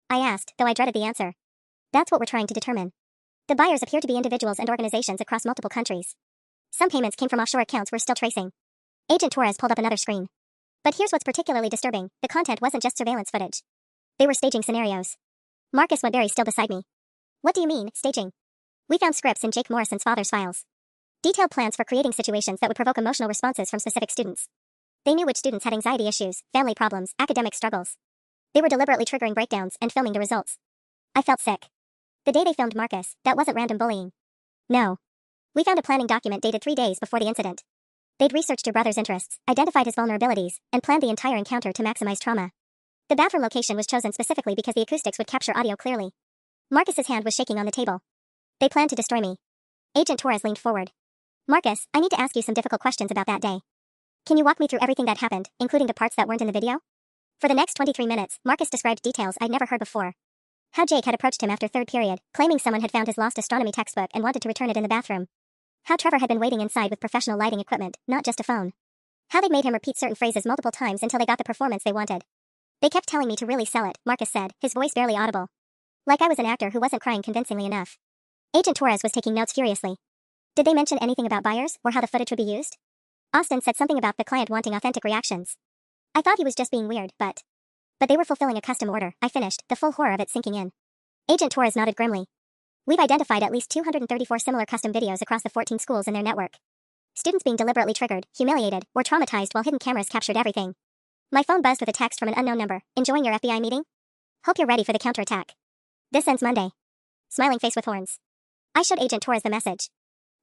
I asked, though I dreaded the answer. That's what we're trying to determine. The buyers appear to be individuals and organizations across multiple countries. Some payments came from offshore accounts we're still tracing. Agent Torres pulled up another screen. But here's what's particularly disturbing, the content wasn't just surveillance footage. They were staging scenarios. Marcus went very still beside me. What do you mean, staging? We found scripts in Jake Morrison's father's files. Detailed plans for creating situations that would provoke emotional responses from specific students. They knew which students had anxiety issues, family problems, academic struggles. They were deliberately triggering breakdowns and filming the results. I felt sick. The day they filmed Marcus, that wasn't random bullying. No. We found a planning document dated 3 days before the incident. They'd researched your brother's interests, identified his vulnerabilities, and planned the entire encounter to maximize trauma. The bathroom location was chosen specifically because the acoustics would capture audio clearly. Marcus's hand was shaking on the table. They planned to destroy me. Agent Torres leaned forward. Marcus, I need to ask you some difficult questions about that day. Can you walk me through everything that happened, including the parts that weren't in the video? For the next 23 minutes, Marcus described details I'd never heard before. How Jake had approached him after third period, claiming someone had found his lost astronomy textbook and wanted to return it in the bathroom. How Trevor had been waiting inside with professional lighting equipment, not just a phone. How they'd made him repeat certain phrases multiple times until they got the performance they wanted. They kept telling me to really sell it, Marcus said, his voice barely audible. Like I was an actor who wasn't crying convincingly enough. Agent Torres was taking notes furiously. Did they mention anything about buyers, or how the footage would be used? Austin said something about the client wanting authentic reactions. I thought he was just being weird, but they were fulfilling a custom order, I finished, the full horror of it sinking in. Agent Torres nodded grimly. We've identified at least 234 similar custom videos across the 14 schools in their network. Students being deliberately triggered, humiliated, or traumatized while hidden cameras captured everything. My phone buzzed with a text from an unknown number. Enjoying your FBI meeting? Hope you're ready for the counterattack. This ends Monday. Smiling face with horns. I showed Agent Torres the message.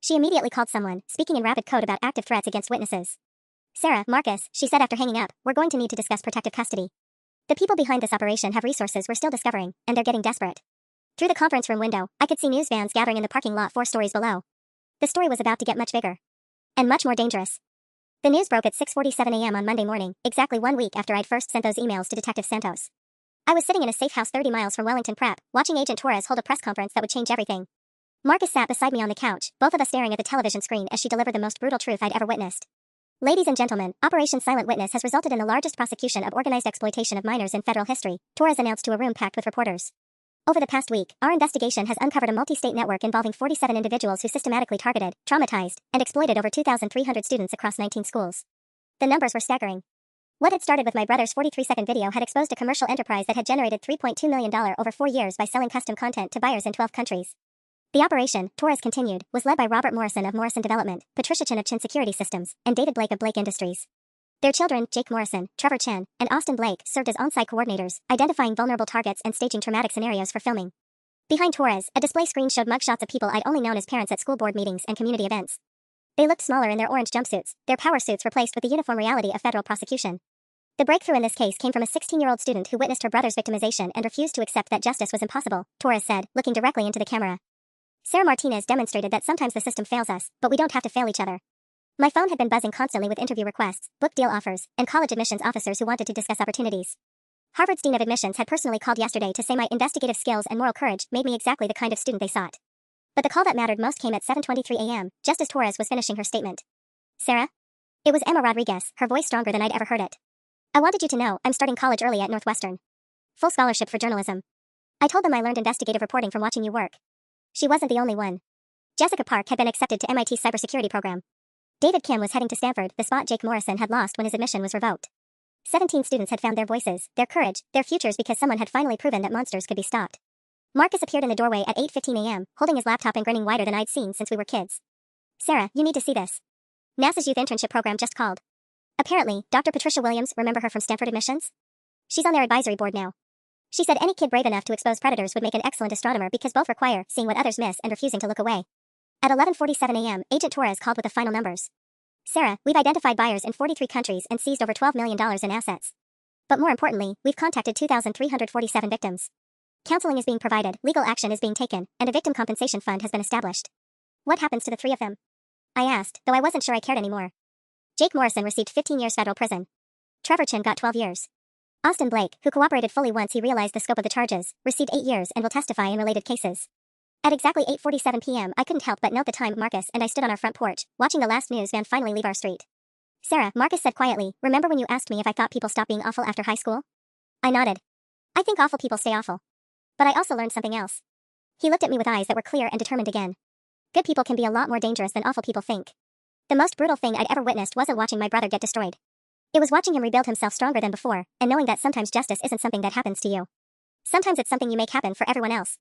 She immediately called someone, speaking in rapid code about active threats against witnesses. Sarah, Marcus, she said after hanging up, we're going to need to discuss protective custody. The people behind this operation have resources we're still discovering, and they're getting desperate. Through the conference room window, I could see news vans gathering in the parking lot 4 stories below. The story was about to get much bigger. And much more dangerous. The news broke at 6:47 a.m. on Monday morning, exactly 1 week after I'd first sent those emails to Detective Santos. I was sitting in a safe house 30 miles from Wellington Prep, watching Agent Torres hold a press conference that would change everything. Marcus sat beside me on the couch, both of us staring at the television screen as she delivered the most brutal truth I'd ever witnessed. Ladies and gentlemen, Operation Silent Witness has resulted in the largest prosecution of organized exploitation of minors in federal history, Torres announced to a room packed with reporters. Over the past week, our investigation has uncovered a multi-state network involving 47 individuals who systematically targeted, traumatized, and exploited over 2,300 students across 19 schools. The numbers were staggering. What had started with my brother's 43-second video had exposed a commercial enterprise that had generated $3.2 million over 4 years by selling custom content to buyers in 12 countries. The operation, Torres continued, was led by Robert Morrison of Morrison Development, Patricia Chen of Chen Security Systems, and David Blake of Blake Industries. Their children, Jake Morrison, Trevor Chen, and Austin Blake, served as on-site coordinators, identifying vulnerable targets and staging traumatic scenarios for filming. Behind Torres, a display screen showed mugshots of people I'd only known as parents at school board meetings and community events. They looked smaller in their orange jumpsuits, their power suits replaced with the uniform reality of federal prosecution. The breakthrough in this case came from a 16-year-old student who witnessed her brother's victimization and refused to accept that justice was impossible, Torres said, looking directly into the camera. Sarah Martinez demonstrated that sometimes the system fails us, but we don't have to fail each other. My phone had been buzzing constantly with interview requests, book deal offers, and college admissions officers who wanted to discuss opportunities. Harvard's Dean of Admissions had personally called yesterday to say my investigative skills and moral courage made me exactly the kind of student they sought. But the call that mattered most came at 7:23 a.m., just as Torres was finishing her statement. Sarah? It was Emma Rodriguez, her voice stronger than I'd ever heard it. I wanted you to know I'm starting college early at Northwestern. Full scholarship for journalism. I told them I learned investigative reporting from watching you work. She wasn't the only one. Jessica Park had been accepted to MIT's cybersecurity program. David Kim was heading to Stanford, the spot Jake Morrison had lost when his admission was revoked. 17 students had found their voices, their courage, their futures because someone had finally proven that monsters could be stopped. Marcus appeared in the doorway at 8:15 a.m., holding his laptop and grinning wider than I'd seen since we were kids. Sarah, you need to see this. NASA's youth internship program just called. Apparently, Dr. Patricia Williams, remember her from Stanford admissions? She's on their advisory board now. She said any kid brave enough to expose predators would make an excellent astronomer because both require seeing what others miss and refusing to look away. At 11:47 a.m., Agent Torres called with the final numbers. Sarah, we've identified buyers in 43 countries and seized over $12 million in assets. But more importantly, we've contacted 2,347 victims. Counseling is being provided, legal action is being taken, and a victim compensation fund has been established. What happens to the three of them? I asked, though I wasn't sure I cared anymore. Jake Morrison received 15 years federal prison. Trevor Chin got 12 years. Austin Blake, who cooperated fully once he realized the scope of the charges, received 8 years and will testify in related cases. At exactly 8:47 p.m., I couldn't help but note the time Marcus and I stood on our front porch, watching the last news van finally leave our street. Sarah, Marcus said quietly, remember when you asked me if I thought people stopped being awful after high school? I nodded. I think awful people stay awful. But I also learned something else. He looked at me with eyes that were clear and determined again. Good people can be a lot more dangerous than awful people think. The most brutal thing I'd ever witnessed wasn't watching my brother get destroyed. It was watching him rebuild himself stronger than before, and knowing that sometimes justice isn't something that happens to you. Sometimes it's something you make happen for everyone else.